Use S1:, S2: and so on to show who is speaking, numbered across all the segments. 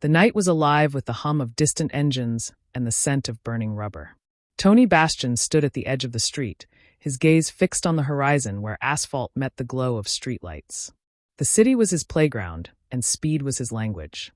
S1: The night was alive with the hum of distant engines and the scent of burning rubber. Tony Bastion stood at the edge of the street, his gaze fixed on the horizon where asphalt met the glow of streetlights. The city was his playground, and speed was his language.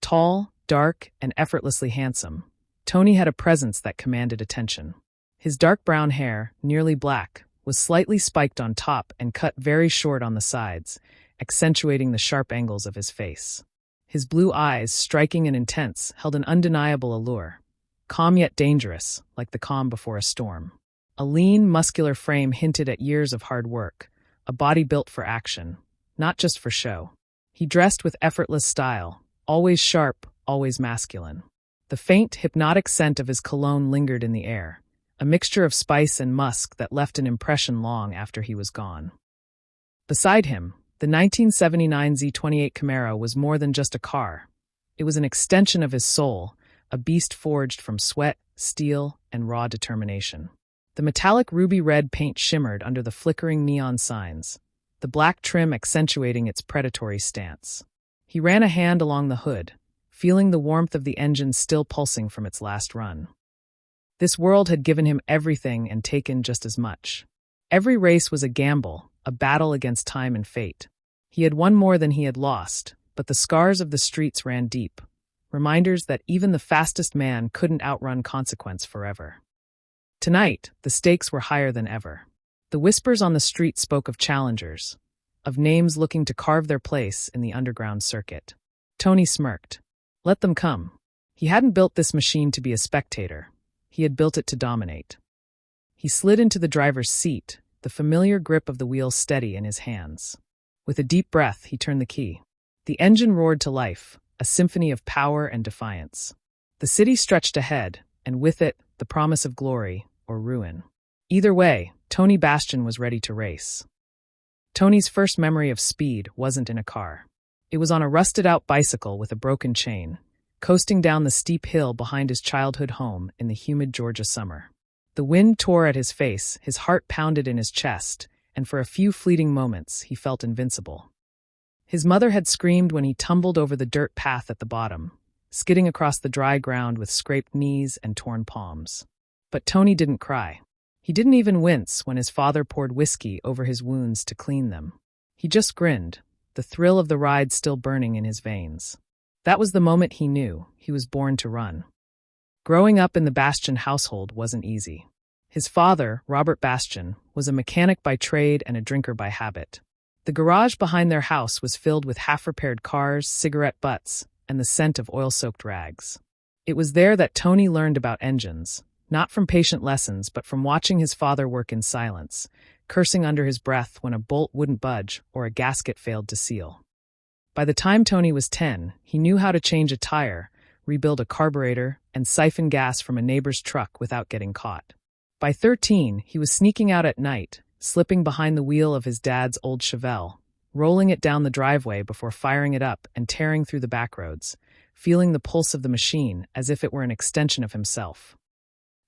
S1: Tall, dark, and effortlessly handsome, Tony had a presence that commanded attention. His dark brown hair, nearly black, was slightly spiked on top and cut very short on the sides, accentuating the sharp angles of his face. His blue eyes, striking and intense, held an undeniable allure. Calm yet dangerous, like the calm before a storm. A lean, muscular frame hinted at years of hard work, a body built for action, not just for show. He dressed with effortless style, always sharp, always masculine. The faint, hypnotic scent of his cologne lingered in the air, a mixture of spice and musk that left an impression long after he was gone. Beside him, the 1979 Z28 Camaro was more than just a car. It was an extension of his soul, a beast forged from sweat, steel, and raw determination. The metallic ruby-red paint shimmered under the flickering neon signs, the black trim accentuating its predatory stance. He ran a hand along the hood, feeling the warmth of the engine still pulsing from its last run. This world had given him everything and taken just as much. Every race was a gamble, a battle against time and fate. He had won more than he had lost, but the scars of the streets ran deep, reminders that even the fastest man couldn't outrun consequence forever. Tonight, the stakes were higher than ever. The whispers on the street spoke of challengers, of names looking to carve their place in the underground circuit. Tony smirked. Let them come. He hadn't built this machine to be a spectator. He had built it to dominate. He slid into the driver's seat, the familiar grip of the wheel steady in his hands. With a deep breath, he turned the key. The engine roared to life, a symphony of power and defiance. The city stretched ahead, and with it, the promise of glory or ruin. Either way, Tony Bastion was ready to race. Tony's first memory of speed wasn't in a car. It was on a rusted-out bicycle with a broken chain, coasting down the steep hill behind his childhood home in the humid Georgia summer. The wind tore at his face, his heart pounded in his chest, and for a few fleeting moments he felt invincible. His mother had screamed when he tumbled over the dirt path at the bottom, skidding across the dry ground with scraped knees and torn palms. But Tony didn't cry. He didn't even wince when his father poured whiskey over his wounds to clean them. He just grinned, the thrill of the ride still burning in his veins. That was the moment he knew he was born to run. Growing up in the Bastion household wasn't easy. His father, Robert Bastion, was a mechanic by trade and a drinker by habit. The garage behind their house was filled with half-repaired cars, cigarette butts, and the scent of oil-soaked rags. It was there that Tony learned about engines, not from patient lessons but from watching his father work in silence, cursing under his breath when a bolt wouldn't budge or a gasket failed to seal. By the time Tony was 10, he knew how to change a tire, rebuild a carburetor, and siphon gas from a neighbor's truck without getting caught. By 13, he was sneaking out at night, slipping behind the wheel of his dad's old Chevelle, rolling it down the driveway before firing it up and tearing through the backroads, feeling the pulse of the machine as if it were an extension of himself.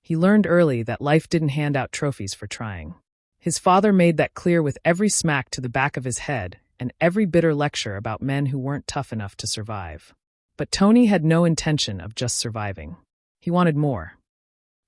S1: He learned early that life didn't hand out trophies for trying. His father made that clear with every smack to the back of his head and every bitter lecture about men who weren't tough enough to survive. But Tony had no intention of just surviving. He wanted more.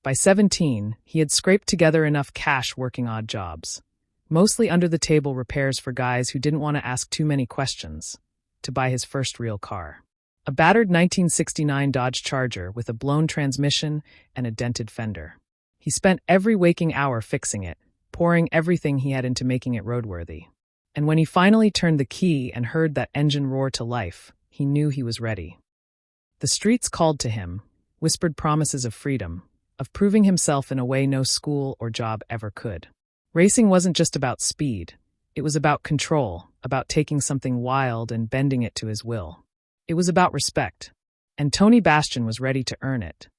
S1: By 17, he had scraped together enough cash working odd jobs, mostly under-the-table repairs for guys who didn't want to ask too many questions, to buy his first real car. A battered 1969 Dodge Charger with a blown transmission and a dented fender. He spent every waking hour fixing it, pouring everything he had into making it roadworthy. And when he finally turned the key and heard that engine roar to life, he knew he was ready. The streets called to him, whispered promises of freedom, of proving himself in a way no school or job ever could. Racing wasn't just about speed. It was about control, about taking something wild and bending it to his will. It was about respect, and Tony Bastion was ready to earn it.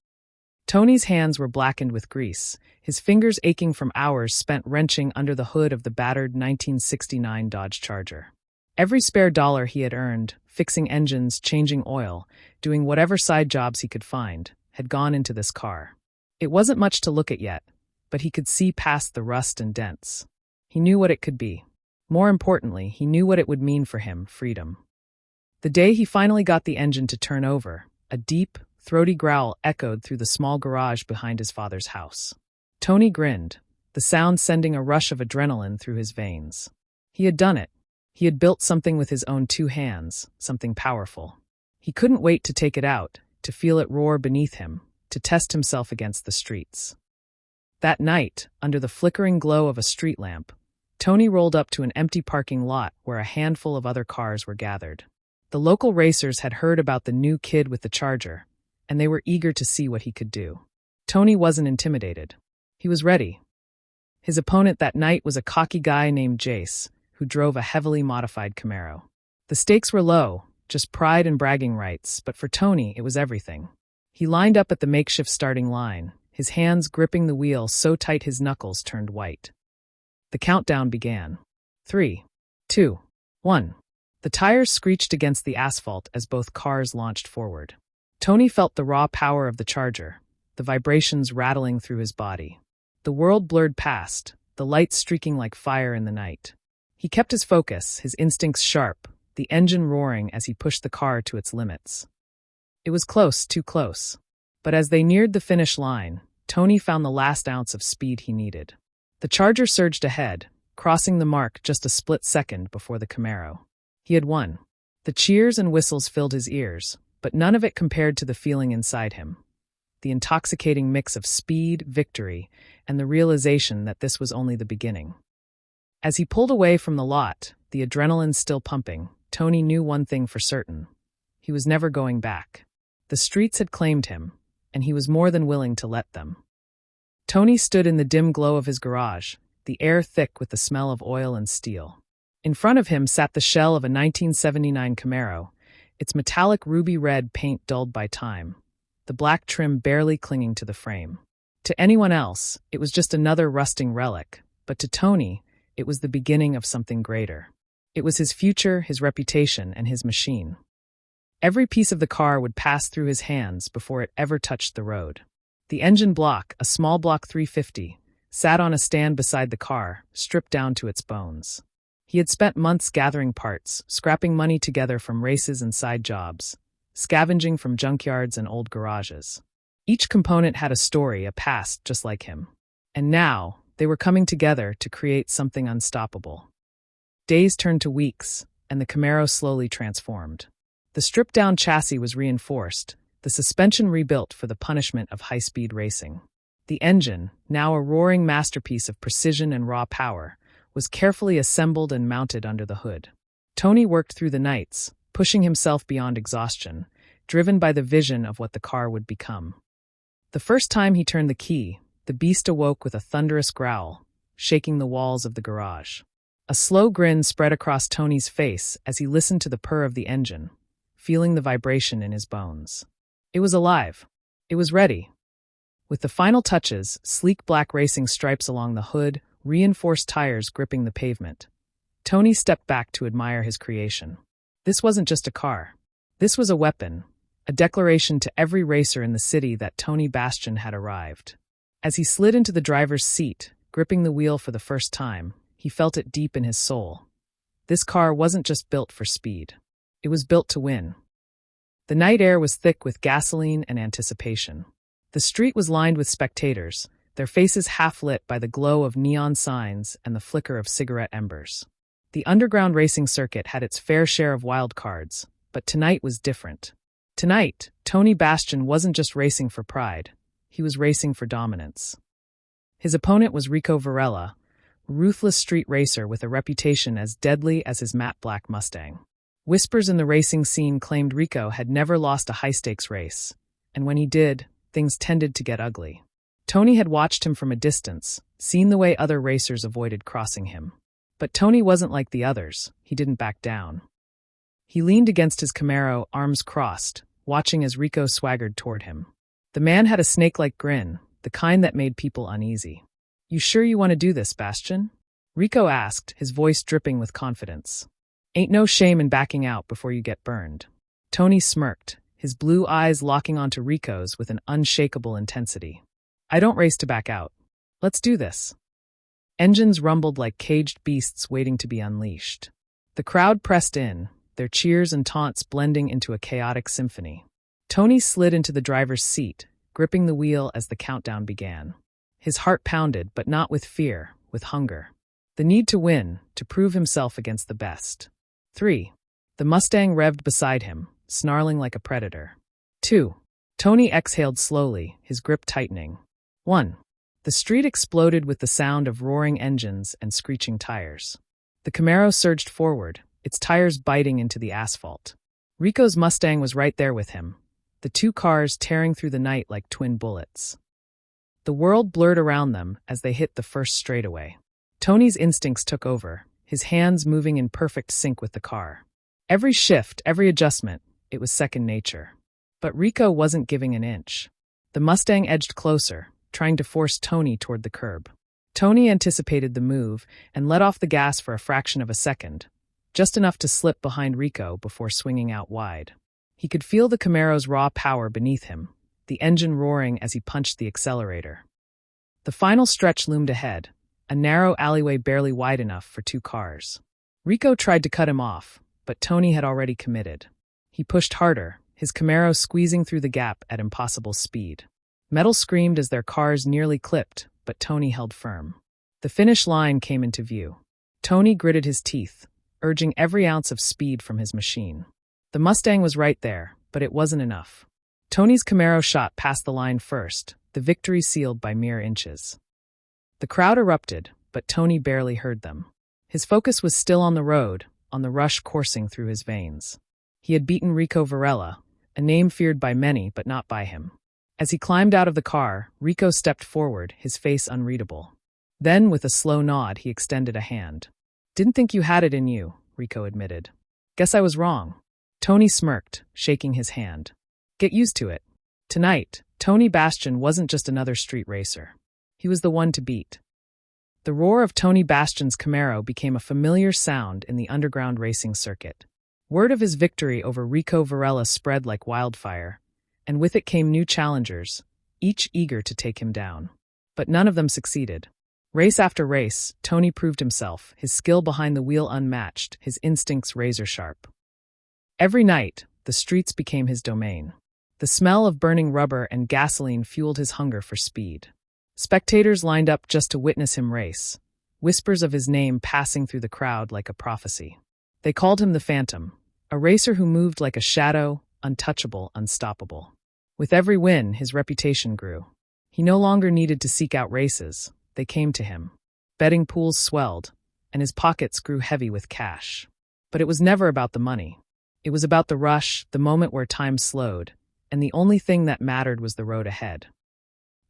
S1: Tony's hands were blackened with grease, his fingers aching from hours spent wrenching under the hood of the battered 1969 Dodge Charger. Every spare dollar he had earned, fixing engines, changing oil, doing whatever side jobs he could find, had gone into this car. It wasn't much to look at yet, but he could see past the rust and dents. He knew what it could be. More importantly, he knew what it would mean for him, freedom. The day he finally got the engine to turn over, a deep, throaty growl echoed through the small garage behind his father's house. Tony grinned, the sound sending a rush of adrenaline through his veins. He had done it. He had built something with his own 2 hands, something powerful. He couldn't wait to take it out, to feel it roar beneath him, to test himself against the streets. That night, under the flickering glow of a street lamp, Tony rolled up to an empty parking lot where a handful of other cars were gathered. The local racers had heard about the new kid with the Charger, and they were eager to see what he could do. Tony wasn't intimidated. He was ready. His opponent that night was a cocky guy named Jace, who drove a heavily modified Camaro. The stakes were low, just pride and bragging rights, but for Tony, it was everything. He lined up at the makeshift starting line, his hands gripping the wheel so tight his knuckles turned white. The countdown began. 3, 2, 1. The tires screeched against the asphalt as both cars launched forward. Tony felt the raw power of the Charger, the vibrations rattling through his body. The world blurred past, the lights streaking like fire in the night. He kept his focus, his instincts sharp, the engine roaring as he pushed the car to its limits. It was close, too close. But as they neared the finish line, Tony found the last ounce of speed he needed. The Charger surged ahead, crossing the mark just a split second before the Camaro. He had won. The cheers and whistles filled his ears, but none of it compared to the feeling inside him. The intoxicating mix of speed, victory, and the realization that this was only the beginning. As he pulled away from the lot, the adrenaline still pumping, Tony knew one thing for certain. He was never going back. The streets had claimed him, and he was more than willing to let them. Tony stood in the dim glow of his garage, the air thick with the smell of oil and steel. In front of him sat the shell of a 1979 Camaro, its metallic ruby red paint dulled by time, the black trim barely clinging to the frame. To anyone else, it was just another rusting relic, but to Tony, it was the beginning of something greater. It was his future, his reputation, and his machine. Every piece of the car would pass through his hands before it ever touched the road. The engine block, a small block 350, sat on a stand beside the car, stripped down to its bones. He had spent months gathering parts, scrapping money together from races and side jobs, scavenging from junkyards and old garages. Each component had a story, a past just like him. And now, they were coming together to create something unstoppable. Days turned to weeks, and the Camaro slowly transformed. The stripped-down chassis was reinforced, the suspension rebuilt for the punishment of high-speed racing. The engine, now a roaring masterpiece of precision and raw power, was carefully assembled and mounted under the hood. Tony worked through the nights, pushing himself beyond exhaustion, driven by the vision of what the car would become. The first time he turned the key, the beast awoke with a thunderous growl, shaking the walls of the garage. A slow grin spread across Tony's face as he listened to the purr of the engine, feeling the vibration in his bones. It was alive. It was ready. With the final touches, sleek black racing stripes along the hood, reinforced tires gripping the pavement, Tony stepped back to admire his creation. This wasn't just a car. This was a weapon, a declaration to every racer in the city that Tony Bastion had arrived. As he slid into the driver's seat, gripping the wheel for the first time, he felt it deep in his soul. This car wasn't just built for speed. It was built to win. The night air was thick with gasoline and anticipation. The street was lined with spectators, their faces half-lit by the glow of neon signs and the flicker of cigarette embers. The underground racing circuit had its fair share of wild cards, but tonight was different. Tonight, Tony Bastion wasn't just racing for pride. He was racing for dominance. His opponent was Rico Varela, a ruthless street racer with a reputation as deadly as his matte black Mustang. Whispers in the racing scene claimed Rico had never lost a high-stakes race, and when he did, things tended to get ugly. Tony had watched him from a distance, seen the way other racers avoided crossing him. But Tony wasn't like the others. He didn't back down. He leaned against his Camaro, arms crossed, watching as Rico swaggered toward him. The man had a snake-like grin, the kind that made people uneasy. "You sure you want to do this, Bastion?" Rico asked, his voice dripping with confidence. "Ain't no shame in backing out before you get burned." Tony smirked, his blue eyes locking onto Rico's with an unshakable intensity. "I don't race to back out. Let's do this." Engines rumbled like caged beasts waiting to be unleashed. The crowd pressed in, their cheers and taunts blending into a chaotic symphony. Tony slid into the driver's seat, gripping the wheel as the countdown began. His heart pounded, but not with fear, with hunger. The need to win, to prove himself against the best. 3. The Mustang revved beside him, snarling like a predator. 2. Tony exhaled slowly, his grip tightening. 1. The street exploded with the sound of roaring engines and screeching tires. The Camaro surged forward, its tires biting into the asphalt. Rico's Mustang was right there with him, the two cars tearing through the night like twin bullets. The world blurred around them as they hit the first straightaway. Tony's instincts took over, his hands moving in perfect sync with the car. Every shift, every adjustment, it was second nature. But Rico wasn't giving an inch. The Mustang edged closer, trying to force Tony toward the curb. Tony anticipated the move and let off the gas for a fraction of a second, just enough to slip behind Rico before swinging out wide. He could feel the Camaro's raw power beneath him, the engine roaring as he punched the accelerator. The final stretch loomed ahead, a narrow alleyway barely wide enough for two cars. Rico tried to cut him off, but Tony had already committed. He pushed harder, his Camaro squeezing through the gap at impossible speed. Metal screamed as their cars nearly clipped, but Tony held firm. The finish line came into view. Tony gritted his teeth, urging every ounce of speed from his machine. The Mustang was right there, but it wasn't enough. Tony's Camaro shot past the line first, the victory sealed by mere inches. The crowd erupted, but Tony barely heard them. His focus was still on the road, on the rush coursing through his veins. He had beaten Rico Varela, a name feared by many but not by him. As he climbed out of the car, Rico stepped forward, his face unreadable. Then, with a slow nod, he extended a hand. "Didn't think you had it in you," Rico admitted. "Guess I was wrong." Tony smirked, shaking his hand. "Get used to it." Tonight, Tony Bastion wasn't just another street racer. He was the one to beat. The roar of Tony Bastion's Camaro became a familiar sound in the underground racing circuit. Word of his victory over Rico Varela spread like wildfire, and with it came new challengers, each eager to take him down. But none of them succeeded. Race after race, Tony proved himself, his skill behind the wheel unmatched, his instincts razor-sharp. Every night, the streets became his domain. The smell of burning rubber and gasoline fueled his hunger for speed. Spectators lined up just to witness him race, whispers of his name passing through the crowd like a prophecy. They called him the Phantom, a racer who moved like a shadow, untouchable, unstoppable. With every win, his reputation grew. He no longer needed to seek out races. They came to him. Betting pools swelled, and his pockets grew heavy with cash. But it was never about the money. It was about the rush, the moment where time slowed, and the only thing that mattered was the road ahead.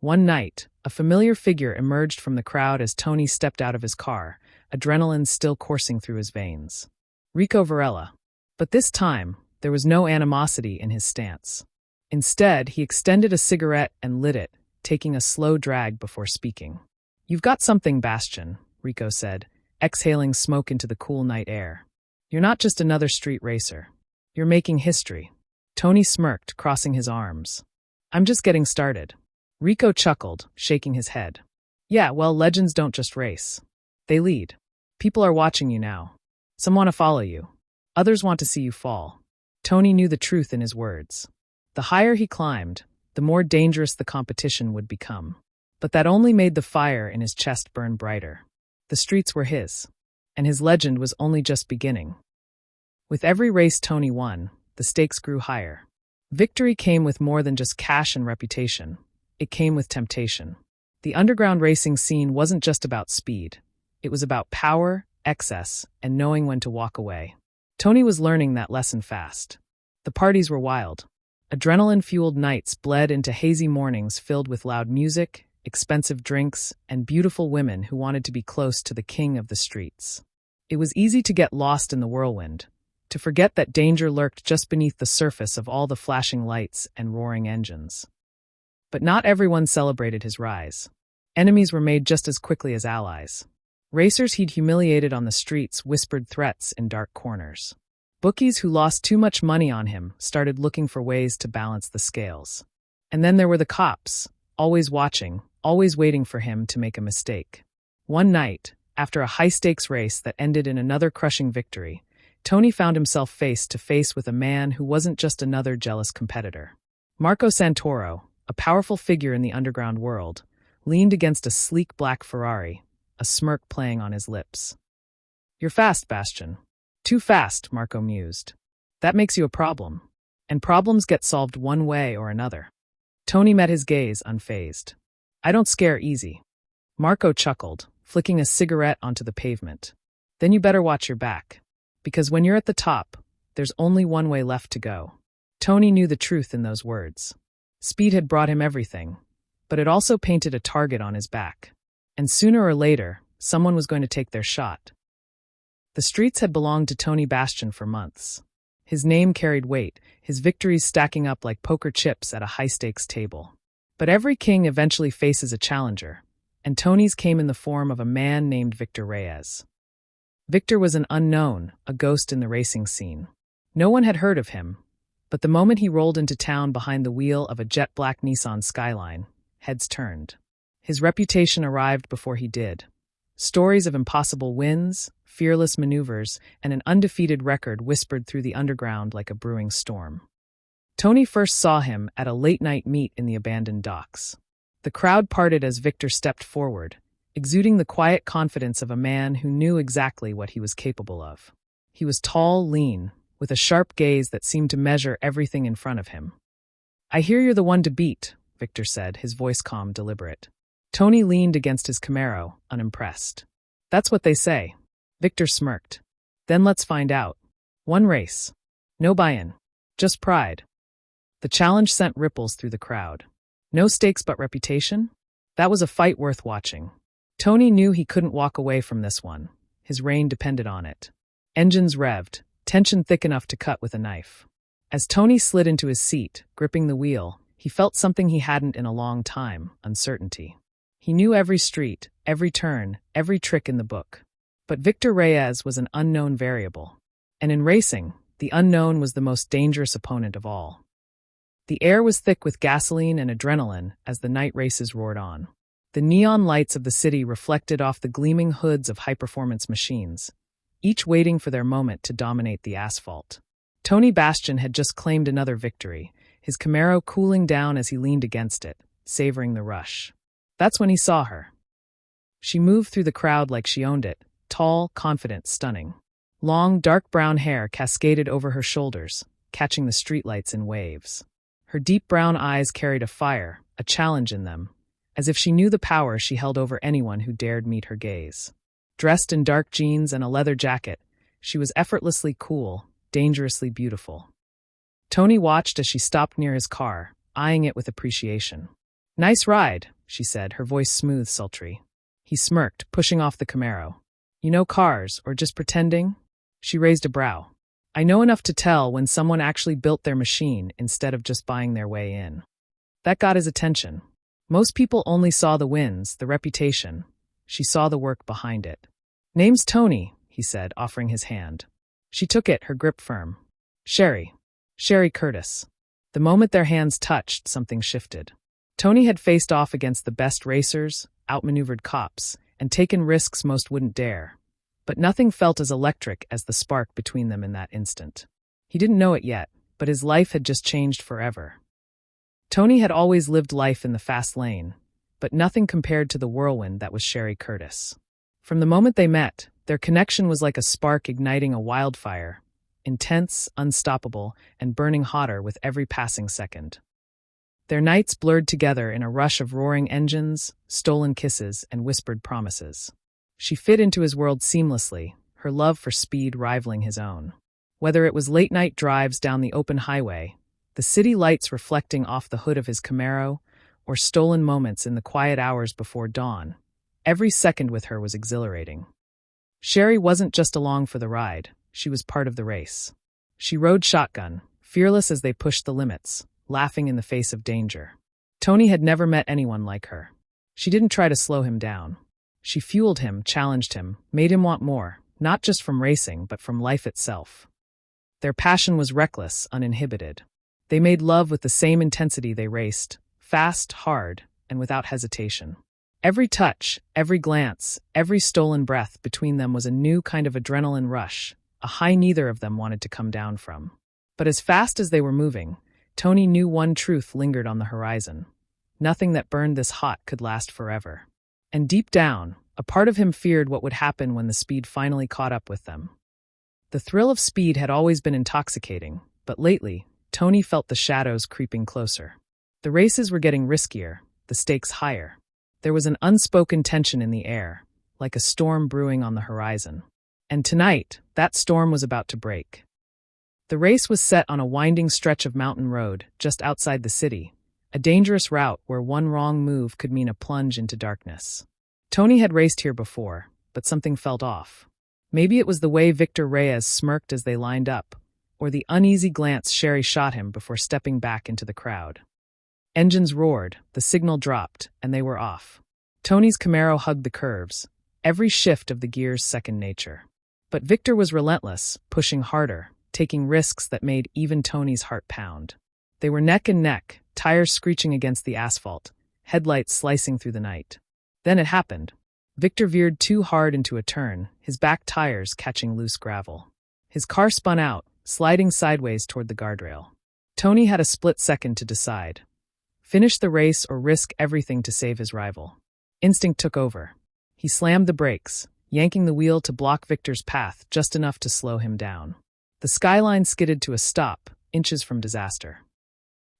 S1: One night, a familiar figure emerged from the crowd as Tony stepped out of his car, adrenaline still coursing through his veins. Rico Varela. But this time, there was no animosity in his stance. Instead, he extended a cigarette and lit it, taking a slow drag before speaking. "You've got something, Bastion," Rico said, exhaling smoke into the cool night air. "You're not just another street racer. You're making history." Tony smirked, crossing his arms. "I'm just getting started." Rico chuckled, shaking his head. "Yeah, well, legends don't just race. They lead. People are watching you now. Some want to follow you. Others want to see you fall." Tony knew the truth in his words. The higher he climbed, the more dangerous the competition would become. But that only made the fire in his chest burn brighter. The streets were his, and his legend was only just beginning. With every race Tony won, the stakes grew higher. Victory came with more than just cash and reputation. It came with temptation. The underground racing scene wasn't just about speed. It was about power, excess, and knowing when to walk away. Tony was learning that lesson fast. The parties were wild. Adrenaline-fueled nights bled into hazy mornings filled with loud music, expensive drinks, and beautiful women who wanted to be close to the king of the streets. It was easy to get lost in the whirlwind, to forget that danger lurked just beneath the surface of all the flashing lights and roaring engines. But not everyone celebrated his rise. Enemies were made just as quickly as allies. Racers he'd humiliated on the streets whispered threats in dark corners. Bookies who lost too much money on him started looking for ways to balance the scales. And then there were the cops, always watching, always waiting for him to make a mistake. One night, after a high-stakes race that ended in another crushing victory, Tony found himself face to face with a man who wasn't just another jealous competitor. Marco Santoro, a powerful figure in the underground world, leaned against a sleek black Ferrari, a smirk playing on his lips. "You're fast, Bastion." "Too fast," Marco mused. "That makes you a problem. And problems get solved one way or another." Tony met his gaze unfazed. "I don't scare easy." Marco chuckled, flicking a cigarette onto the pavement. "Then you better watch your back. Because when you're at the top, there's only one way left to go." Tony knew the truth in those words. Speed had brought him everything, but it also painted a target on his back. And sooner or later, someone was going to take their shot. The streets had belonged to Tony Bastion for months. His name carried weight, his victories stacking up like poker chips at a high-stakes table. But every king eventually faces a challenger, and Tony's came in the form of a man named Victor Reyes. Victor was an unknown, a ghost in the racing scene. No one had heard of him, but the moment he rolled into town behind the wheel of a jet-black Nissan Skyline, heads turned. His reputation arrived before he did. Stories of impossible wins, fearless maneuvers, and an undefeated record whispered through the underground like a brewing storm. Tony first saw him at a late-night meet in the abandoned docks. The crowd parted as Victor stepped forward, exuding the quiet confidence of a man who knew exactly what he was capable of. He was tall, lean, with a sharp gaze that seemed to measure everything in front of him. "I hear you're the one to beat," Victor said, his voice calm, deliberate. Tony leaned against his Camaro, unimpressed. "That's what they say." Victor smirked. "Then let's find out. One race. No buy-in. Just pride." The challenge sent ripples through the crowd. No stakes but reputation? That was a fight worth watching. Tony knew he couldn't walk away from this one. His reign depended on it. Engines revved, tension thick enough to cut with a knife. As Tony slid into his seat, gripping the wheel, he felt something he hadn't in a long time: uncertainty. He knew every street, every turn, every trick in the book. But Victor Reyes was an unknown variable. And in racing, the unknown was the most dangerous opponent of all. The air was thick with gasoline and adrenaline as the night races roared on. The neon lights of the city reflected off the gleaming hoods of high-performance machines, each waiting for their moment to dominate the asphalt. Tony Bastion had just claimed another victory, his Camaro cooling down as he leaned against it, savoring the rush. That's when he saw her. She moved through the crowd like she owned it, tall, confident, stunning. Long, dark brown hair cascaded over her shoulders, catching the streetlights in waves. Her deep brown eyes carried a fire, a challenge in them, as if she knew the power she held over anyone who dared meet her gaze. Dressed in dark jeans and a leather jacket, she was effortlessly cool, dangerously beautiful. Tony watched as she stopped near his car, eyeing it with appreciation. "Nice ride," she said, her voice smooth, sultry. He smirked, pushing off the Camaro. "You know cars, or just pretending?" She raised a brow. "I know enough to tell when someone actually built their machine instead of just buying their way in." That got his attention. Most people only saw the wins, the reputation. She saw the work behind it. "Name's Tony," he said, offering his hand. She took it, her grip firm. Sherrie Curtis." The moment their hands touched, something shifted. Tony had faced off against the best racers, outmaneuvered cops, and taken risks most wouldn't dare. But nothing felt as electric as the spark between them in that instant. He didn't know it yet, but his life had just changed forever. Tony had always lived life in the fast lane, but nothing compared to the whirlwind that was Sherrie Curtis. From the moment they met, their connection was like a spark igniting a wildfire, intense, unstoppable, and burning hotter with every passing second. Their nights blurred together in a rush of roaring engines, stolen kisses, and whispered promises. She fit into his world seamlessly, her love for speed rivaling his own. Whether it was late-night drives down the open highway, the city lights reflecting off the hood of his Camaro, or stolen moments in the quiet hours before dawn, every second with her was exhilarating. Sherrie wasn't just along for the ride, she was part of the race. She rode shotgun, fearless as they pushed the limits, laughing in the face of danger. Tony had never met anyone like her. She didn't try to slow him down. She fueled him, challenged him, made him want more, not just from racing, but from life itself. Their passion was reckless, uninhibited. They made love with the same intensity they raced, fast, hard, and without hesitation. Every touch, every glance, every stolen breath between them was a new kind of adrenaline rush, a high neither of them wanted to come down from. But as fast as they were moving, Tony knew one truth lingered on the horizon. Nothing that burned this hot could last forever. And deep down, a part of him feared what would happen when the speed finally caught up with them. The thrill of speed had always been intoxicating, but lately, Tony felt the shadows creeping closer. The races were getting riskier, the stakes higher. There was an unspoken tension in the air, like a storm brewing on the horizon. And tonight, that storm was about to break. The race was set on a winding stretch of mountain road just outside the city, a dangerous route where one wrong move could mean a plunge into darkness. Tony had raced here before, but something felt off. Maybe it was the way Victor Reyes smirked as they lined up, or the uneasy glance Sherrie shot him before stepping back into the crowd. Engines roared, the signal dropped, and they were off. Tony's Camaro hugged the curves, every shift of the gears second nature. But Victor was relentless, pushing harder, taking risks that made even Tony's heart pound. They were neck and neck, tires screeching against the asphalt, headlights slicing through the night. Then it happened. Victor veered too hard into a turn, his back tires catching loose gravel. His car spun out, sliding sideways toward the guardrail. Tony had a split second to decide. Finish the race or risk everything to save his rival. Instinct took over. He slammed the brakes, yanking the wheel to block Victor's path just enough to slow him down. The skyline skidded to a stop, inches from disaster.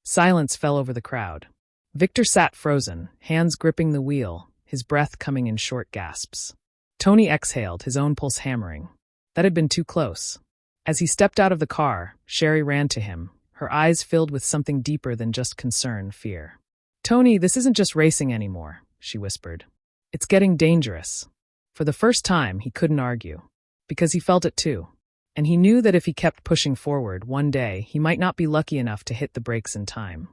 S1: Silence fell over the crowd. Victor sat frozen, hands gripping the wheel, his breath coming in short gasps. Tony exhaled, his own pulse hammering. That had been too close. As he stepped out of the car, Sherrie ran to him, her eyes filled with something deeper than just concern, fear. "Tony, this isn't just racing anymore," she whispered. "It's getting dangerous." For the first time, he couldn't argue, because he felt it too. And he knew that if he kept pushing forward, one day he might not be lucky enough to hit the brakes in time.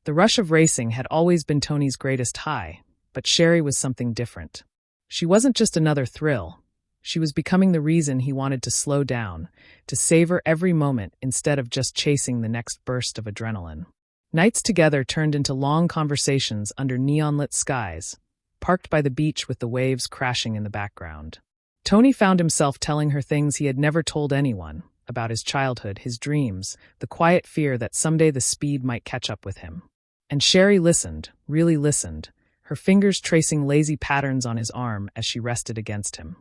S1: The rush of racing had always been Tony's greatest high, but Sherrie was something different. She wasn't just another thrill. She was becoming the reason he wanted to slow down, to savor every moment instead of just chasing the next burst of adrenaline. Nights together turned into long conversations under neon-lit skies, parked by the beach with the waves crashing in the background. Tony found himself telling her things he had never told anyone, about his childhood, his dreams, the quiet fear that someday the speed might catch up with him. And Sherrie listened, really listened, her fingers tracing lazy patterns on his arm as she rested against him.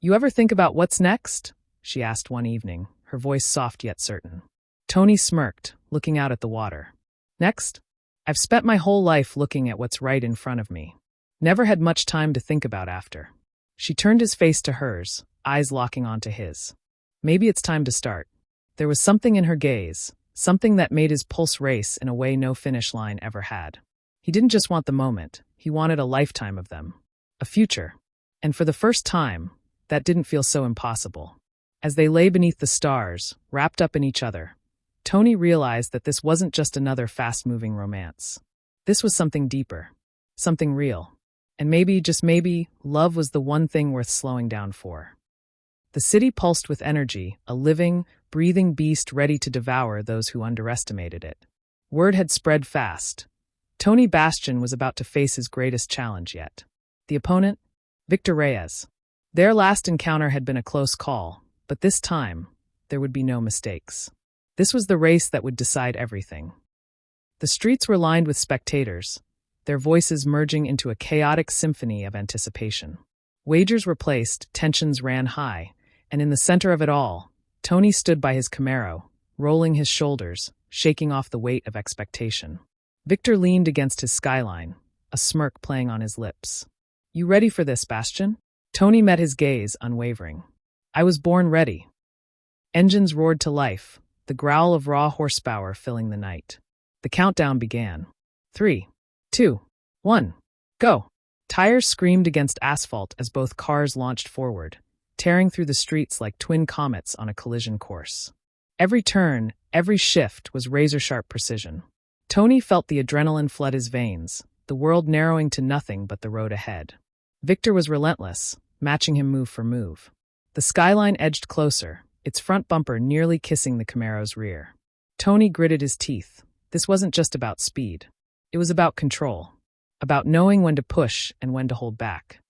S1: "You ever think about what's next?" she asked one evening, her voice soft yet certain. Tony smirked, looking out at the water. "Next? I've spent my whole life looking at what's right in front of me. Never had much time to think about after." She turned his face to hers, eyes locking onto his. Maybe it's time to start. There was something in her gaze, something that made his pulse race in a way no finish line ever had. He didn't just want the moment, he wanted a lifetime of them. A future. And for the first time, that didn't feel so impossible. As they lay beneath the stars, wrapped up in each other, Tony realized that this wasn't just another fast-moving romance. This was something deeper, something real. And maybe, just maybe, love was the one thing worth slowing down for. The city pulsed with energy, a living, breathing beast ready to devour those who underestimated it. Word had spread fast. Tony Bastion was about to face his greatest challenge yet. The opponent? Victor Reyes. Their last encounter had been a close call, but this time, there would be no mistakes. This was the race that would decide everything. The streets were lined with spectators, their voices merging into a chaotic symphony of anticipation. Wagers were placed, tensions ran high, and in the center of it all, Tony stood by his Camaro, rolling his shoulders, shaking off the weight of expectation. Victor leaned against his skyline, a smirk playing on his lips. "You ready for this, Bastion?" Tony met his gaze, unwavering. "I was born ready." Engines roared to life, the growl of raw horsepower filling the night. The countdown began. 3, 2, 1, go! Tires screamed against asphalt as both cars launched forward, tearing through the streets like twin comets on a collision course. Every turn, every shift was razor-sharp precision. Tony felt the adrenaline flood his veins, the world narrowing to nothing but the road ahead. Victor was relentless, matching him move for move. The skyline edged closer, its front bumper nearly kissing the Camaro's rear. Tony gritted his teeth. This wasn't just about speed. It was about control, about knowing when to push and when to hold back.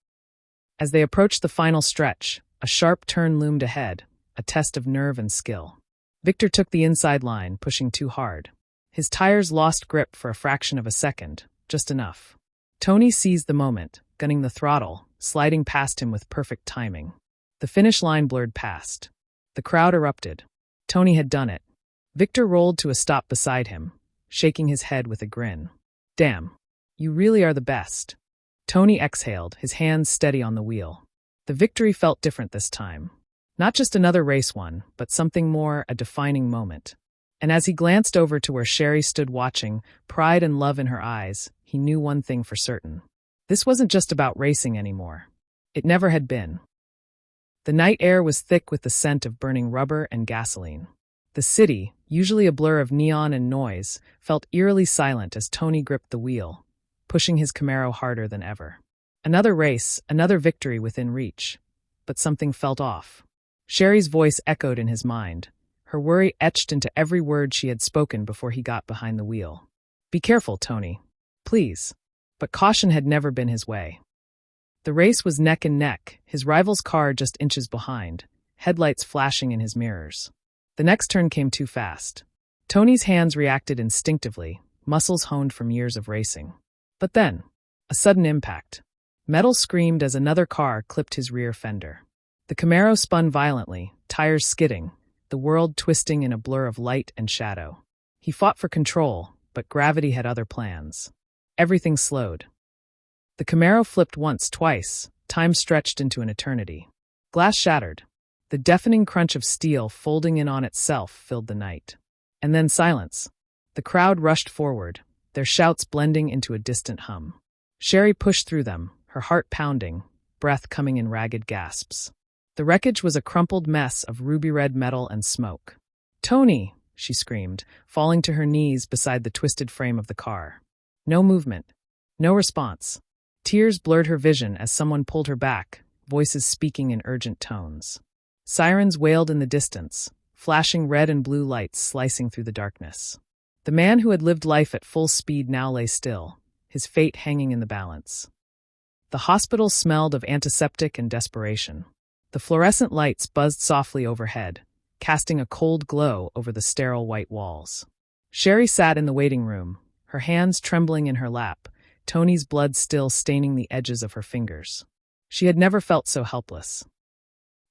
S1: As they approached the final stretch, a sharp turn loomed ahead, a test of nerve and skill. Victor took the inside line, pushing too hard. His tires lost grip for a fraction of a second, just enough. Tony seized the moment, gunning the throttle, sliding past him with perfect timing. The finish line blurred past. The crowd erupted. Tony had done it. Victor rolled to a stop beside him, shaking his head with a grin. Damn, you really are the best. Tony exhaled, his hands steady on the wheel. The victory felt different this time. Not just another race won, but something more, a defining moment. And as he glanced over to where Sherrie stood watching, pride and love in her eyes, he knew one thing for certain. This wasn't just about racing anymore. It never had been. The night air was thick with the scent of burning rubber and gasoline. The city, usually a blur of neon and noise, felt eerily silent as Tony gripped the wheel, pushing his Camaro harder than ever. Another race, another victory within reach. But something felt off. Sherrie's voice echoed in his mind, her worry etched into every word she had spoken before he got behind the wheel. Be careful, Tony. Please. But caution had never been his way. The race was neck and neck, his rival's car just inches behind, headlights flashing in his mirrors. The next turn came too fast. Tony's hands reacted instinctively, muscles honed from years of racing. But then, a sudden impact. Metal screamed as another car clipped his rear fender. The Camaro spun violently, tires skidding, the world twisting in a blur of light and shadow. He fought for control, but gravity had other plans. Everything slowed. The Camaro flipped once, twice, time stretched into an eternity. Glass shattered. The deafening crunch of steel folding in on itself filled the night. And then silence. The crowd rushed forward, their shouts blending into a distant hum. Sherrie pushed through them, her heart pounding, breath coming in ragged gasps. The wreckage was a crumpled mess of ruby-red metal and smoke. "Tony!" she screamed, falling to her knees beside the twisted frame of the car. No movement. No response. Tears blurred her vision as someone pulled her back, voices speaking in urgent tones. Sirens wailed in the distance, flashing red and blue lights slicing through the darkness. The man who had lived life at full speed now lay still, his fate hanging in the balance. The hospital smelled of antiseptic and desperation. The fluorescent lights buzzed softly overhead, casting a cold glow over the sterile white walls. Sherrie sat in the waiting room, her hands trembling in her lap, Tony's blood still staining the edges of her fingers. She had never felt so helpless.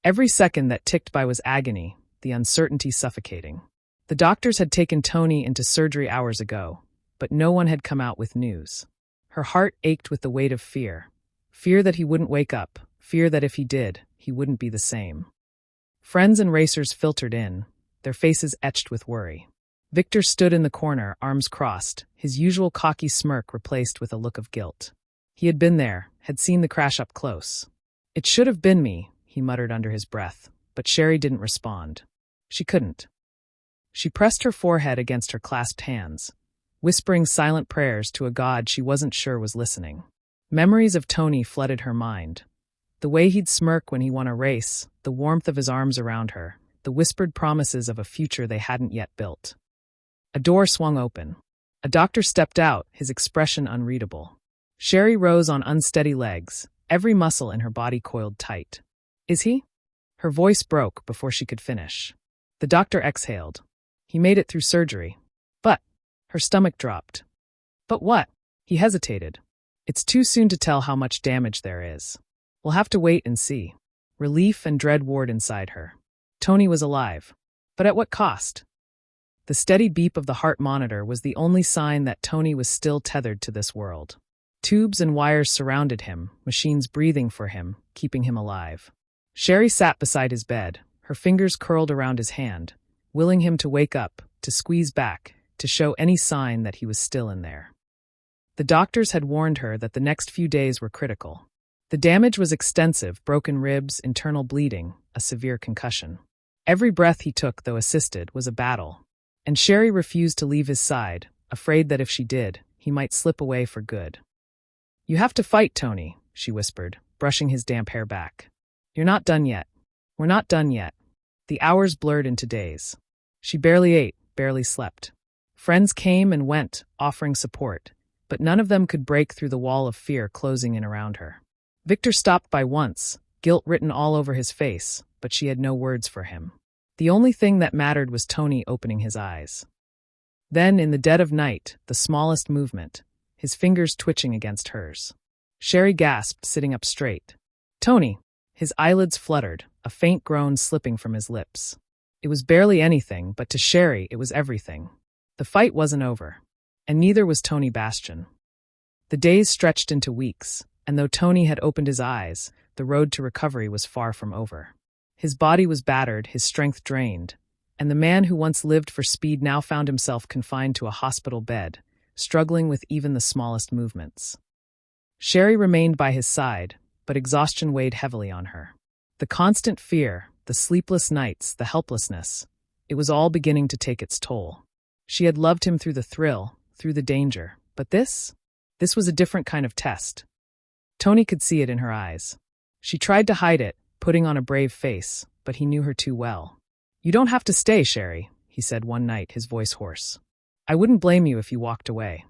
S1: Every second that ticked by was agony, the uncertainty suffocating. The doctors had taken Tony into surgery hours ago, but no one had come out with news. Her heart ached with the weight of fear. Fear that he wouldn't wake up, fear that if he did, he wouldn't be the same. Friends and racers filtered in, their faces etched with worry. Victor stood in the corner, arms crossed, his usual cocky smirk replaced with a look of guilt. He had been there, had seen the crash up close. "It should have been me," he muttered under his breath, but Sherrie didn't respond. She couldn't. She pressed her forehead against her clasped hands, whispering silent prayers to a God she wasn't sure was listening. Memories of Tony flooded her mind. The way he'd smirk when he won a race, the warmth of his arms around her, the whispered promises of a future they hadn't yet built. A door swung open. A doctor stepped out, his expression unreadable. Sherrie rose on unsteady legs, every muscle in her body coiled tight. "Is he?" Her voice broke before she could finish. The doctor exhaled. "He made it through surgery." "But..." Her stomach dropped. "But what?" He hesitated. "It's too soon to tell how much damage there is. We'll have to wait and see." Relief and dread warred inside her. Tony was alive. But at what cost? The steady beep of the heart monitor was the only sign that Tony was still tethered to this world. Tubes and wires surrounded him, machines breathing for him, keeping him alive. Sherrie sat beside his bed, her fingers curled around his hand, willing him to wake up, to squeeze back, to show any sign that he was still in there. The doctors had warned her that the next few days were critical. The damage was extensive, broken ribs, internal bleeding, a severe concussion. Every breath he took, though assisted, was a battle. And Sherrie refused to leave his side, afraid that if she did, he might slip away for good. "You have to fight, Tony," she whispered, brushing his damp hair back. "You're not done yet. We're not done yet." The hours blurred into days. She barely ate, barely slept. Friends came and went, offering support, but none of them could break through the wall of fear closing in around her. Victor stopped by once, guilt written all over his face, but she had no words for him. The only thing that mattered was Tony opening his eyes. Then, in the dead of night, the smallest movement, his fingers twitching against hers. Sherrie gasped, sitting up straight. "Tony!" His eyelids fluttered, a faint groan slipping from his lips. It was barely anything, but to Sherrie it was everything. The fight wasn't over. And neither was Tony Bastion. The days stretched into weeks, and though Tony had opened his eyes, the road to recovery was far from over. His body was battered, his strength drained, and the man who once lived for speed now found himself confined to a hospital bed, struggling with even the smallest movements. Sherrie remained by his side, but exhaustion weighed heavily on her. The constant fear, the sleepless nights, the helplessness, it was all beginning to take its toll. She had loved him through the thrill, through the danger, but this was a different kind of test. Tony could see it in her eyes. She tried to hide it, putting on a brave face, but he knew her too well. "You don't have to stay, Sherrie," he said one night, his voice hoarse. "I wouldn't blame you if you walked away."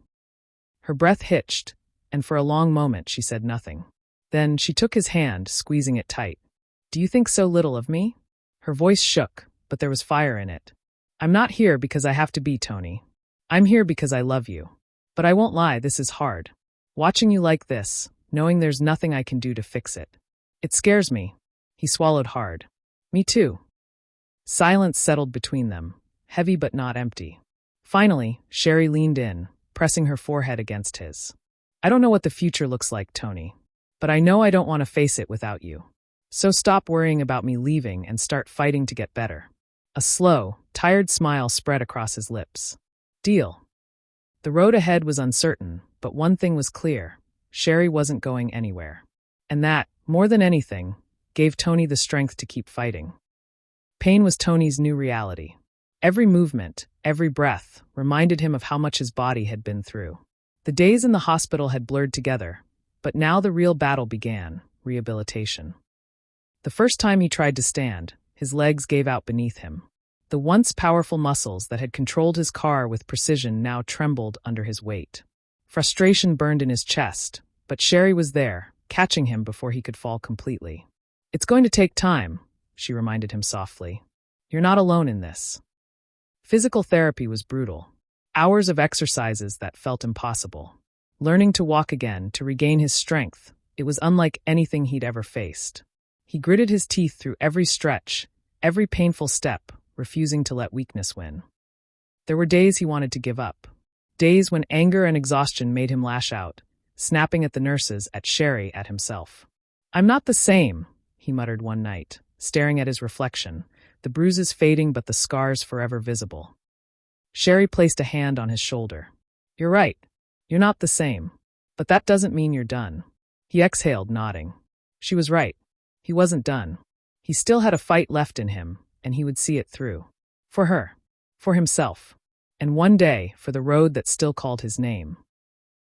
S1: Her breath hitched, and for a long moment she said nothing. Then she took his hand, squeezing it tight. "Do you think so little of me?" Her voice shook, but there was fire in it. "I'm not here because I have to be, Tony. I'm here because I love you. But I won't lie, this is hard. Watching you like this, knowing there's nothing I can do to fix it. It scares me." He swallowed hard. "Me too." Silence settled between them, heavy but not empty. Finally, Sherrie leaned in, pressing her forehead against his. "I don't know what the future looks like, Tony, but I know I don't want to face it without you. So stop worrying about me leaving and start fighting to get better." A slow, tired smile spread across his lips. "Deal." The road ahead was uncertain, but one thing was clear. Sherrie wasn't going anywhere. And that, more than anything, gave Tony the strength to keep fighting. Pain was Tony's new reality. Every movement, every breath, reminded him of how much his body had been through. The days in the hospital had blurred together, but now the real battle began, rehabilitation. The first time he tried to stand, his legs gave out beneath him. The once powerful muscles that had controlled his car with precision now trembled under his weight. Frustration burned in his chest, but Sherrie was there, catching him before he could fall completely. "It's going to take time," she reminded him softly. "You're not alone in this." Physical therapy was brutal. Hours of exercises that felt impossible. Learning to walk again, to regain his strength, it was unlike anything he'd ever faced. He gritted his teeth through every stretch, every painful step, refusing to let weakness win. There were days he wanted to give up. Days when anger and exhaustion made him lash out, snapping at the nurses, at Sherrie, at himself. "I'm not the same," he muttered one night, staring at his reflection, the bruises fading but the scars forever visible. Sherrie placed a hand on his shoulder. "You're right. You're not the same. But that doesn't mean you're done." He exhaled, nodding. She was right. He wasn't done. He still had a fight left in him, and he would see it through. For her. For himself. And one day, for the road that still called his name.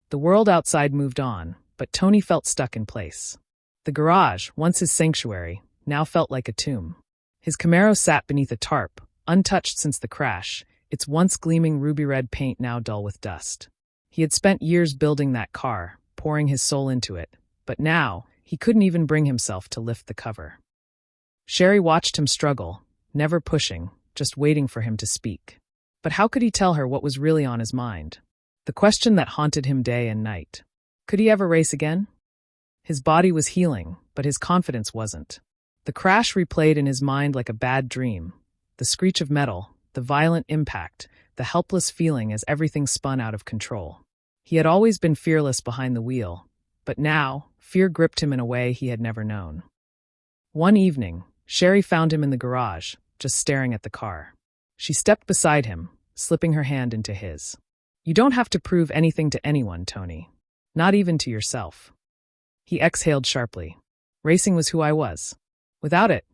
S1: The world outside moved on, but Tony felt stuck in place. The garage, once his sanctuary, now felt like a tomb. His Camaro sat beneath a tarp, untouched since the crash, its once gleaming ruby-red paint now dull with dust. He had spent years building that car, pouring his soul into it, but now, he couldn't even bring himself to lift the cover. Sherrie watched him struggle, never pushing, just waiting for him to speak. But how could he tell her what was really on his mind? The question that haunted him day and night. Could he ever race again? His body was healing, but his confidence wasn't. The crash replayed in his mind like a bad dream. The screech of metal, the violent impact, the helpless feeling as everything spun out of control. He had always been fearless behind the wheel, but now, fear gripped him in a way he had never known. One evening, Sherrie found him in the garage, just staring at the car. She stepped beside him, slipping her hand into his. "You don't have to prove anything to anyone, Tony. Not even to yourself." He exhaled sharply. "Racing was who I was. Without it,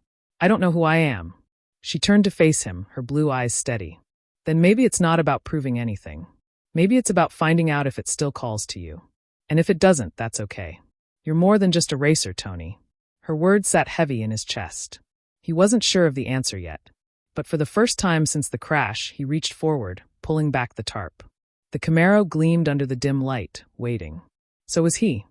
S1: I don't know who I am." She turned to face him, her blue eyes steady. "Then maybe it's not about proving anything. Maybe it's about finding out if it still calls to you. And if it doesn't, that's okay. You're more than just a racer, Tony." Her words sat heavy in his chest. He wasn't sure of the answer yet. But for the first time since the crash, he reached forward, pulling back the tarp. The Camaro gleamed under the dim light, waiting. So was he.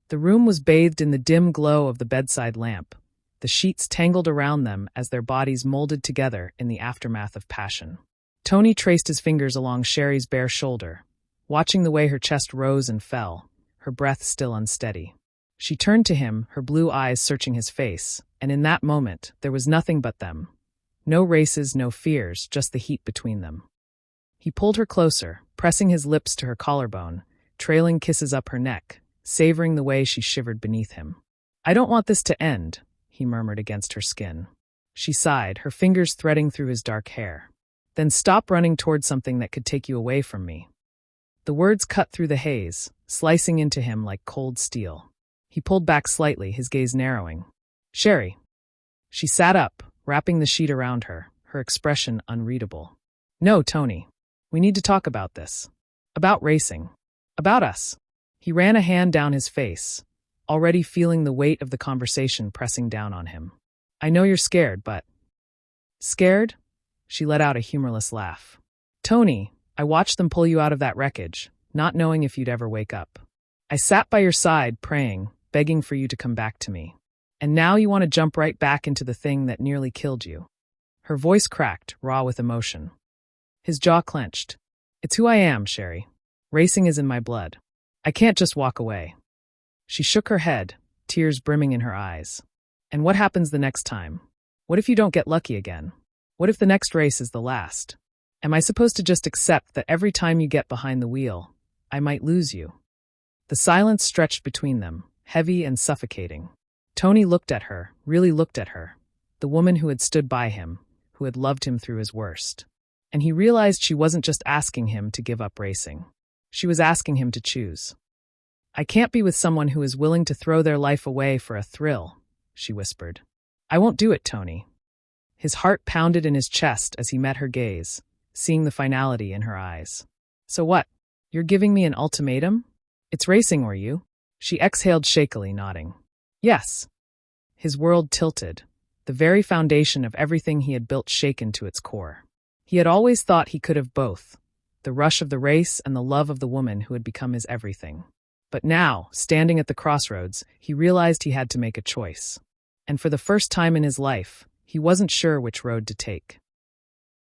S1: The room was bathed in the dim glow of the bedside lamp, the sheets tangled around them as their bodies molded together in the aftermath of passion. Tony traced his fingers along Sherrie's bare shoulder, watching the way her chest rose and fell, her breath still unsteady. She turned to him, her blue eyes searching his face, and in that moment, there was nothing but them. No races, no fears, just the heat between them. He pulled her closer, pressing his lips to her collarbone, trailing kisses up her neck, savoring the way she shivered beneath him. "I don't want this to end," he murmured against her skin. She sighed, her fingers threading through his dark hair. "Then stop running toward something that could take you away from me." The words cut through the haze, slicing into him like cold steel. He pulled back slightly, his gaze narrowing. "Sherrie." She sat up, wrapping the sheet around her, her expression unreadable. "No, Tony. We need to talk about this. About racing. About us." He ran a hand down his face, already feeling the weight of the conversation pressing down on him. "I know you're scared, but—" "Scared?" She let out a humorless laugh. "Tony, I watched them pull you out of that wreckage, not knowing if you'd ever wake up. I sat by your side, praying, begging for you to come back to me. And now you want to jump right back into the thing that nearly killed you." Her voice cracked, raw with emotion. His jaw clenched. "It's who I am, Sherrie. Racing is in my blood. I can't just walk away." She shook her head, tears brimming in her eyes. "And what happens the next time? What if you don't get lucky again? What if the next race is the last? Am I supposed to just accept that every time you get behind the wheel, I might lose you?" The silence stretched between them, heavy and suffocating. Tony looked at her, really looked at her, the woman who had stood by him, who had loved him through his worst. And he realized she wasn't just asking him to give up racing. She was asking him to choose. "I can't be with someone who is willing to throw their life away for a thrill," she whispered. "I won't do it, Tony." His heart pounded in his chest as he met her gaze, seeing the finality in her eyes. "So what? You're giving me an ultimatum? It's racing or you?" She exhaled shakily, nodding. "Yes." His world tilted, the very foundation of everything he had built shaken to its core. He had always thought he could have both, the rush of the race and the love of the woman who had become his everything. But now, standing at the crossroads, he realized he had to make a choice. And for the first time in his life, he wasn't sure which road to take.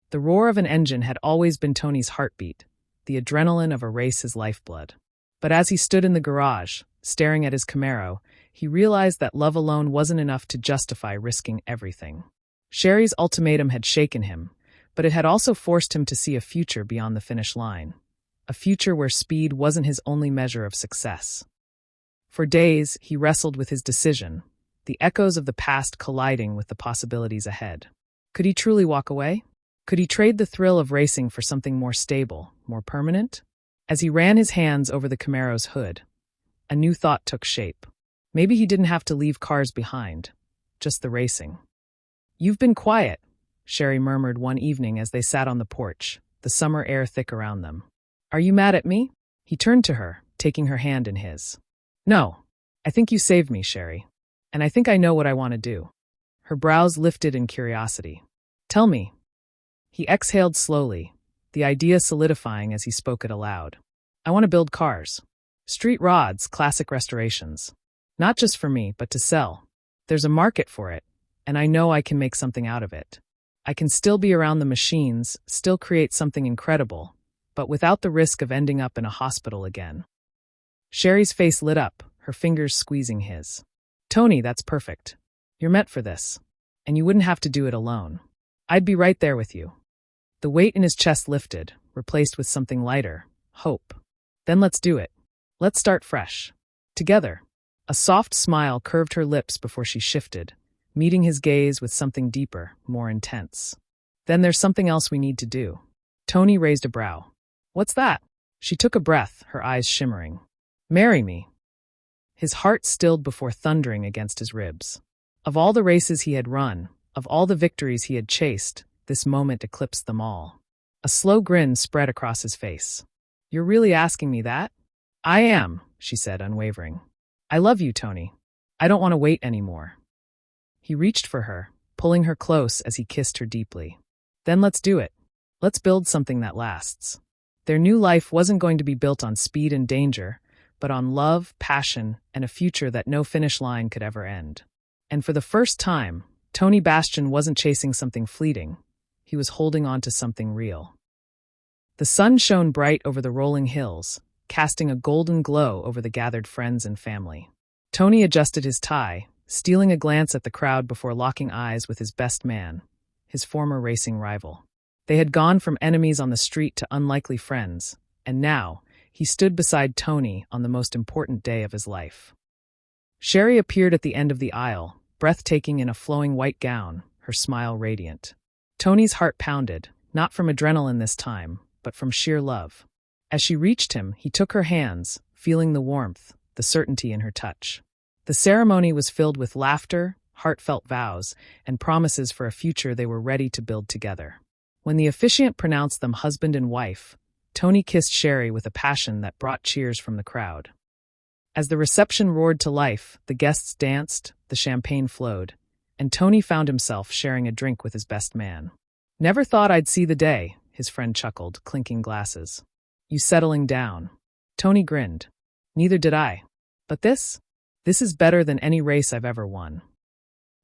S1: The roar of an engine had always been Tony's heartbeat, the adrenaline of a race his lifeblood. But as he stood in the garage, staring at his Camaro, he realized that love alone wasn't enough to justify risking everything. Sherrie's ultimatum had shaken him, but it had also forced him to see a future beyond the finish line. A future where speed wasn't his only measure of success. For days, he wrestled with his decision, the echoes of the past colliding with the possibilities ahead. Could he truly walk away? Could he trade the thrill of racing for something more stable, more permanent? As he ran his hands over the Camaro's hood, a new thought took shape. Maybe he didn't have to leave cars behind, just the racing. "You've been quiet," Sherrie murmured one evening as they sat on the porch, the summer air thick around them. "Are you mad at me?" He turned to her, taking her hand in his. "No, I think you saved me, Sherrie. And I think I know what I want to do." Her brows lifted in curiosity. "Tell me." He exhaled slowly, the idea solidifying as he spoke it aloud. "I want to build cars. Street rods, classic restorations. Not just for me, but to sell. There's a market for it, and I know I can make something out of it. I can still be around the machines, still create something incredible, but without the risk of ending up in a hospital again." Sherrie's face lit up, her fingers squeezing his. "Tony, that's perfect. You're meant for this. And you wouldn't have to do it alone. I'd be right there with you." The weight in his chest lifted, replaced with something lighter, hope. "Then let's do it. Let's start fresh. Together." A soft smile curved her lips before she shifted, meeting his gaze with something deeper, more intense. "Then there's something else we need to do." Tony raised a brow. "What's that?" She took a breath, her eyes shimmering. "Marry me." His heart stilled before thundering against his ribs. Of all the races he had run, of all the victories he had chased, this moment eclipsed them all. A slow grin spread across his face. "You're really asking me that?" "I am," she said, unwavering. "I love you, Tony. I don't want to wait anymore." He reached for her, pulling her close as he kissed her deeply. "Then let's do it. Let's build something that lasts." Their new life wasn't going to be built on speed and danger, but on love, passion, and a future that no finish line could ever end. And for the first time, Tony Bastion wasn't chasing something fleeting. He was holding on to something real. The sun shone bright over the rolling hills, casting a golden glow over the gathered friends and family. Tony adjusted his tie, stealing a glance at the crowd before locking eyes with his best man, his former racing rival. They had gone from enemies on the street to unlikely friends, and now he stood beside Tony on the most important day of his life. Sherrie appeared at the end of the aisle, breathtaking in a flowing white gown, her smile radiant. Tony's heart pounded, not from adrenaline this time, but from sheer love. As she reached him, he took her hands, feeling the warmth, the certainty in her touch. The ceremony was filled with laughter, heartfelt vows, and promises for a future they were ready to build together. When the officiant pronounced them husband and wife, Tony kissed Sherrie with a passion that brought cheers from the crowd. As the reception roared to life, the guests danced, the champagne flowed, and Tony found himself sharing a drink with his best man. "Never thought I'd see the day," his friend chuckled, clinking glasses. "You settling down?" Tony grinned. "Neither did I. But this is better than any race I've ever won."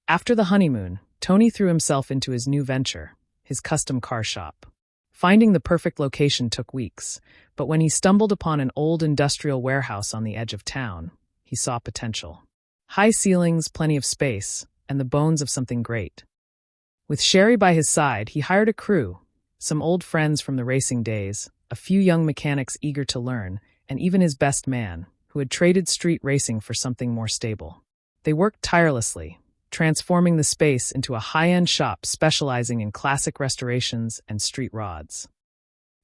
S1: After the honeymoon, Tony threw himself into his new venture, his custom car shop. Finding the perfect location took weeks, but when he stumbled upon an old industrial warehouse on the edge of town, he saw potential. High ceilings, plenty of space, and the bones of something great. With Sherrie by his side, he hired a crew, some old friends from the racing days, a few young mechanics eager to learn, and even his best man, who had traded street racing for something more stable. They worked tirelessly, transforming the space into a high-end shop specializing in classic restorations and street rods.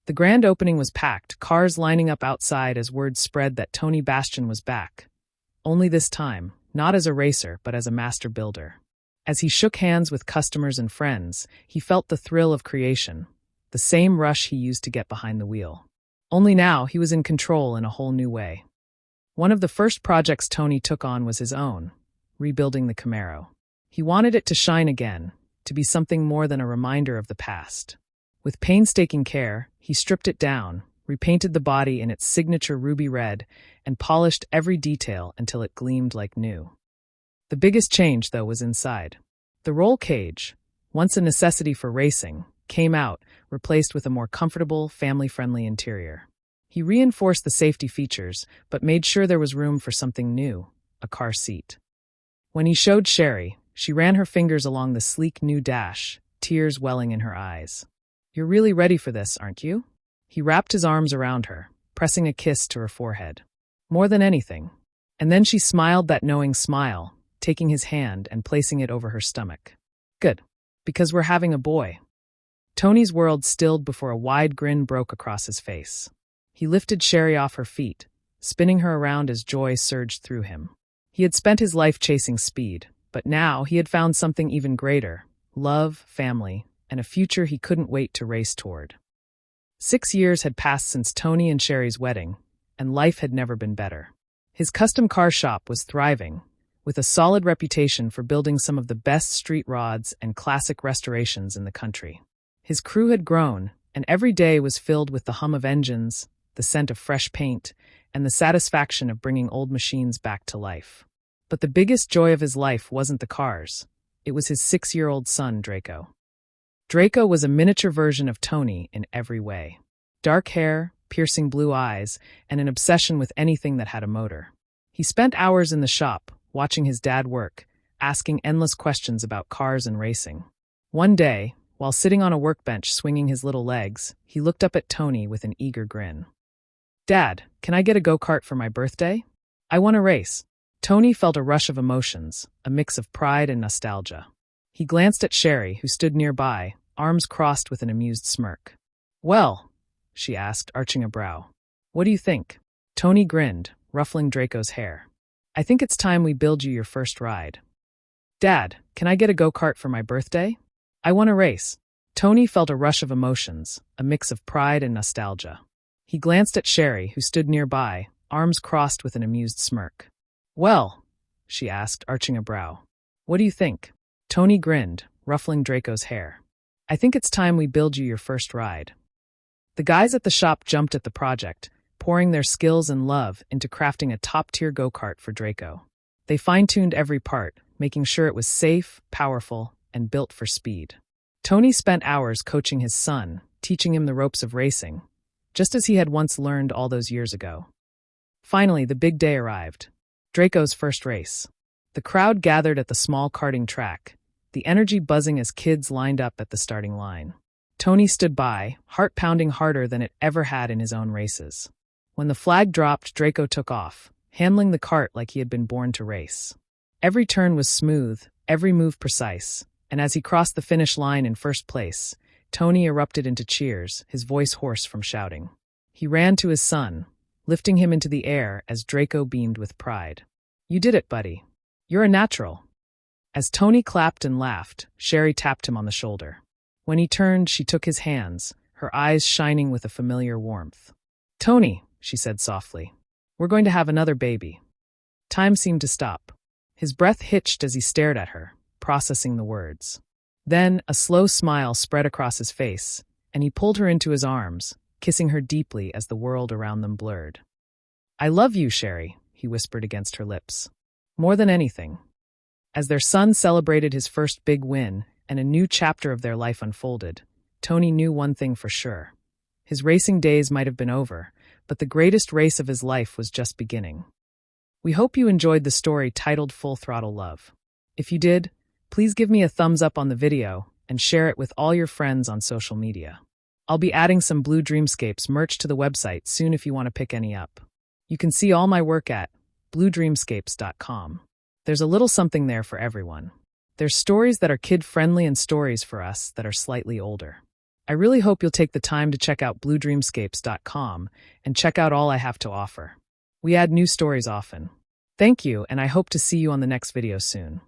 S1: The grand opening was packed, cars lining up outside as word spread that Tony Bastion was back. Only this time, not as a racer, but as a master builder. As he shook hands with customers and friends, he felt the thrill of creation, the same rush he used to get behind the wheel. Only now he was in control in a whole new way. One of the first projects Tony took on was his own, rebuilding the Camaro. He wanted it to shine again, to be something more than a reminder of the past. With painstaking care, he stripped it down, repainted the body in its signature ruby red, and polished every detail until it gleamed like new. The biggest change, though, was inside. The roll cage, once a necessity for racing, came out, replaced with a more comfortable, family-friendly interior. He reinforced the safety features, but made sure there was room for something new, a car seat. When he showed Sherrie, she ran her fingers along the sleek new dash, tears welling in her eyes. "You're really ready for this, aren't you?" He wrapped his arms around her, pressing a kiss to her forehead. "More than anything." And then she smiled that knowing smile, taking his hand and placing it over her stomach. "Good. Because we're having a boy." Tony's world stilled before a wide grin broke across his face. He lifted Sherrie off her feet, spinning her around as joy surged through him. He had spent his life chasing speed, but now he had found something even greater: love, family, and a future he couldn't wait to race toward. 6 years had passed since Tony and Sherrie's wedding, and life had never been better. His custom car shop was thriving, with a solid reputation for building some of the best street rods and classic restorations in the country. His crew had grown, and every day was filled with the hum of engines, the scent of fresh paint, and the satisfaction of bringing old machines back to life. But the biggest joy of his life wasn't the cars. It was his 6-year-old son, Draco. Draco was a miniature version of Tony in every way. Dark hair, piercing blue eyes, and an obsession with anything that had a motor. He spent hours in the shop, watching his dad work, asking endless questions about cars and racing. One day, while sitting on a workbench swinging his little legs, he looked up at Tony with an eager grin. "Dad, can I get a go-kart for my birthday? I want to race." Tony felt a rush of emotions, a mix of pride and nostalgia. He glanced at Sherrie, who stood nearby, arms crossed with an amused smirk. "Well," she asked, arching a brow, "what do you think?" Tony grinned, ruffling Draco's hair. "I think it's time we build you your first ride." "Dad, can I get a go-kart for my birthday? I want to race." Tony felt a rush of emotions, a mix of pride and nostalgia. He glanced at Sherrie, who stood nearby, arms crossed with an amused smirk. "Well," she asked, arching a brow, "what do you think?" Tony grinned, ruffling Draco's hair. "I think it's time we build you your first ride." The guys at the shop jumped at the project, pouring their skills and love into crafting a top-tier go-kart for Draco. They fine-tuned every part, making sure it was safe, powerful, and built for speed. Tony spent hours coaching his son, teaching him the ropes of racing, just as he had once learned all those years ago. Finally, the big day arrived. Draco's first race. The crowd gathered at the small karting track, the energy buzzing as kids lined up at the starting line. Tony stood by, heart pounding harder than it ever had in his own races. When the flag dropped, Draco took off, handling the kart like he had been born to race. Every turn was smooth, every move precise, and as he crossed the finish line in first place, Tony erupted into cheers, his voice hoarse from shouting. He ran to his son, lifting him into the air as Draco beamed with pride. "You did it, buddy. You're a natural." As Tony clapped and laughed, Sherrie tapped him on the shoulder. When he turned, she took his hands, her eyes shining with a familiar warmth. "Tony," she said softly, "we're going to have another baby." Time seemed to stop. His breath hitched as he stared at her, processing the words. Then a slow smile spread across his face, and he pulled her into his arms, kissing her deeply as the world around them blurred. "I love you, Sherrie," he whispered against her lips. "More than anything." As their son celebrated his first big win and a new chapter of their life unfolded, Tony knew one thing for sure. His racing days might have been over, but the greatest race of his life was just beginning. We hope you enjoyed the story titled Full Throttle Love. If you did, please give me a thumbs up on the video and share it with all your friends on social media. I'll be adding some Blue Dreamscapes merch to the website soon if you want to pick any up. You can see all my work at bluedreamscapes.com. There's a little something there for everyone. There's stories that are kid-friendly and stories for us that are slightly older. I really hope you'll take the time to check out bluedreamscapes.com and check out all I have to offer. We add new stories often. Thank you, and I hope to see you on the next video soon.